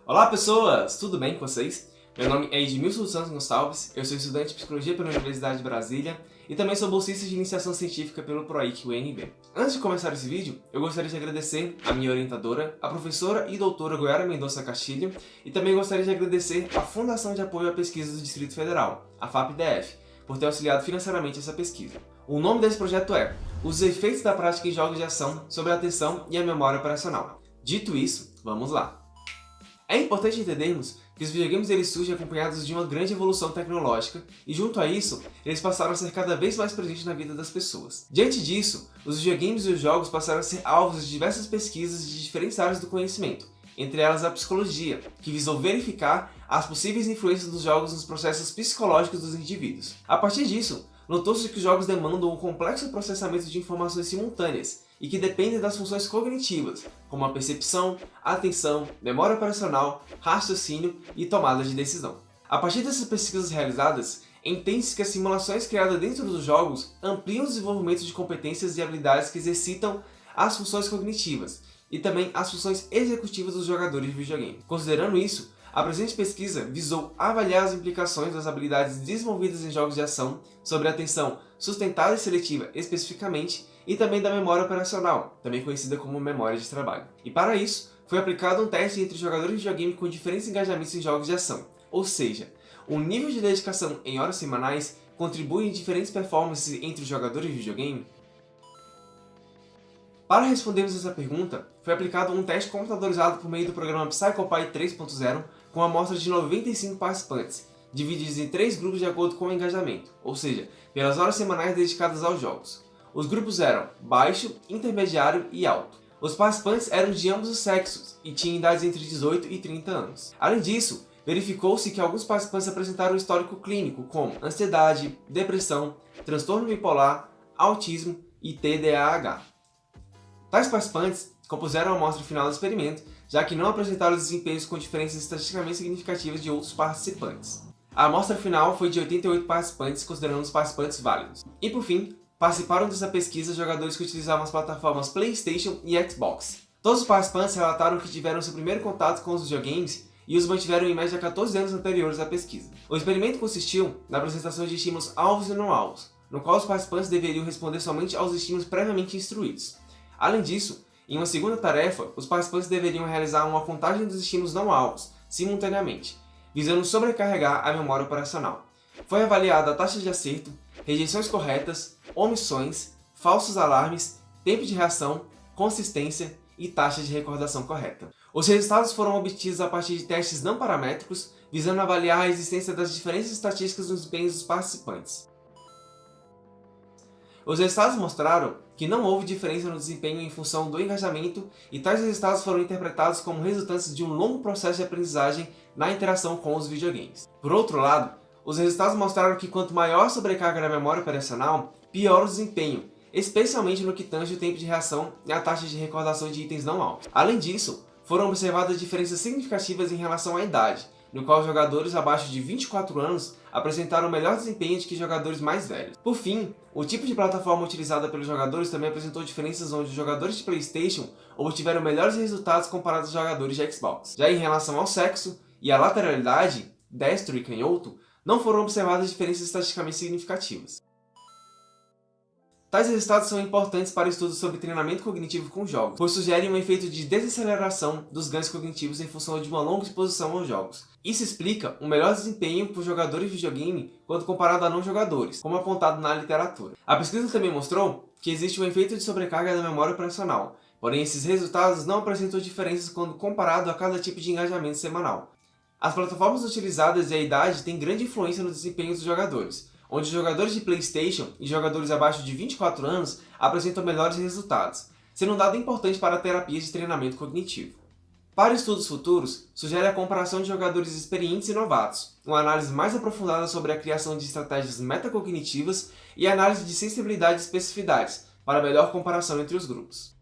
Olá pessoas, tudo bem com vocês? Meu nome é Edmilson Santos Gonçalves, eu sou estudante de Psicologia pela Universidade de Brasília e também sou bolsista de Iniciação Científica pelo PROIC UNB. Antes de começar esse vídeo, eu gostaria de agradecer a minha orientadora, a professora e doutora Goiara Mendonça Castilho, e também gostaria de agradecer a Fundação de Apoio à Pesquisa do Distrito Federal, a FAPDF, por ter auxiliado financeiramente essa pesquisa. O nome desse projeto é Os Efeitos da Prática em Jogos de Ação sobre a Atenção e a Memória Operacional. Dito isso, vamos lá! É importante entendermos que os videogames eles surgem acompanhados de uma grande evolução tecnológica e, junto a isso, eles passaram a ser cada vez mais presentes na vida das pessoas. Diante disso, os videogames e os jogos passaram a ser alvos de diversas pesquisas de diferentes áreas do conhecimento, entre elas a psicologia, que visou verificar as possíveis influências dos jogos nos processos psicológicos dos indivíduos. A partir disso, notou-se que os jogos demandam um complexo processamento de informações simultâneas e que dependem das funções cognitivas, como a percepção, atenção, memória operacional, raciocínio e tomada de decisão. A partir dessas pesquisas realizadas, entende-se que as simulações criadas dentro dos jogos ampliam o desenvolvimento de competências e habilidades que exercitam as funções cognitivas e também as funções executivas dos jogadores de videogame. Considerando isso, a presente pesquisa visou avaliar as implicações das habilidades desenvolvidas em jogos de ação sobre a atenção sustentada e seletiva especificamente e também da memória operacional, também conhecida como memória de trabalho. E para isso, foi aplicado um teste entre jogadores de videogame com diferentes engajamentos em jogos de ação, ou seja, o nível de dedicação em horas semanais contribui em diferentes performances entre os jogadores de videogame. Para respondermos essa pergunta, foi aplicado um teste computadorizado por meio do programa PsychoPy 3.0 com amostra de 95 participantes, divididos em 3 grupos de acordo com o engajamento, ou seja, pelas horas semanais dedicadas aos jogos. Os grupos eram baixo, intermediário e alto. Os participantes eram de ambos os sexos e tinham idades entre 18 e 30 anos. Além disso, verificou-se que alguns participantes apresentaram um histórico clínico como ansiedade, depressão, transtorno bipolar, autismo e TDAH. Tais participantes compuseram a amostra final do experimento, já que não apresentaram desempenhos com diferenças estatisticamente significativas de outros participantes. A amostra final foi de 88 participantes, considerando os participantes válidos. E por fim, participaram dessa pesquisa jogadores que utilizavam as plataformas PlayStation e Xbox. Todos os participantes relataram que tiveram seu primeiro contato com os videogames e os mantiveram em média 14 anos anteriores à pesquisa. O experimento consistiu na apresentação de estímulos alvos e não alvos, no qual os participantes deveriam responder somente aos estímulos previamente instruídos. Além disso, em uma segunda tarefa, os participantes deveriam realizar uma contagem dos estímulos não alvos, simultaneamente, visando sobrecarregar a memória operacional. Foi avaliada a taxa de acerto, rejeições corretas, omissões, falsos alarmes, tempo de reação, consistência e taxa de recordação correta. Os resultados foram obtidos a partir de testes não paramétricos, visando avaliar a existência das diferenças estatísticas nos desempenhos dos participantes. Os resultados mostraram que não houve diferença no desempenho em função do engajamento e tais resultados foram interpretados como resultantes de um longo processo de aprendizagem na interação com os videogames. Por outro lado, os resultados mostraram que quanto maior a sobrecarga na memória operacional, pior o desempenho, especialmente no que tange o tempo de reação e a taxa de recordação de itens não alvos. Além disso, foram observadas diferenças significativas em relação à idade, no qual jogadores abaixo de 24 anos apresentaram melhor desempenho do que jogadores mais velhos. Por fim, o tipo de plataforma utilizada pelos jogadores também apresentou diferenças onde os jogadores de PlayStation obtiveram melhores resultados comparados aos jogadores de Xbox. Já em relação ao sexo e à lateralidade, destro e canhoto, não foram observadas diferenças estatisticamente significativas. Tais resultados são importantes para estudos sobre treinamento cognitivo com jogos, pois sugerem um efeito de desaceleração dos ganhos cognitivos em função de uma longa exposição aos jogos. Isso explica um melhor desempenho por jogadores de videogame quando comparado a não jogadores, como apontado na literatura. A pesquisa também mostrou que existe um efeito de sobrecarga da memória operacional, porém esses resultados não apresentam diferenças quando comparado a cada tipo de engajamento semanal. As plataformas utilizadas e a idade têm grande influência no desempenho dos jogadores, onde os jogadores de PlayStation e jogadores abaixo de 24 anos apresentam melhores resultados, sendo um dado importante para terapias de treinamento cognitivo. Para estudos futuros, sugere a comparação de jogadores experientes e novatos, uma análise mais aprofundada sobre a criação de estratégias metacognitivas e análise de sensibilidade e especificidades, para melhor comparação entre os grupos.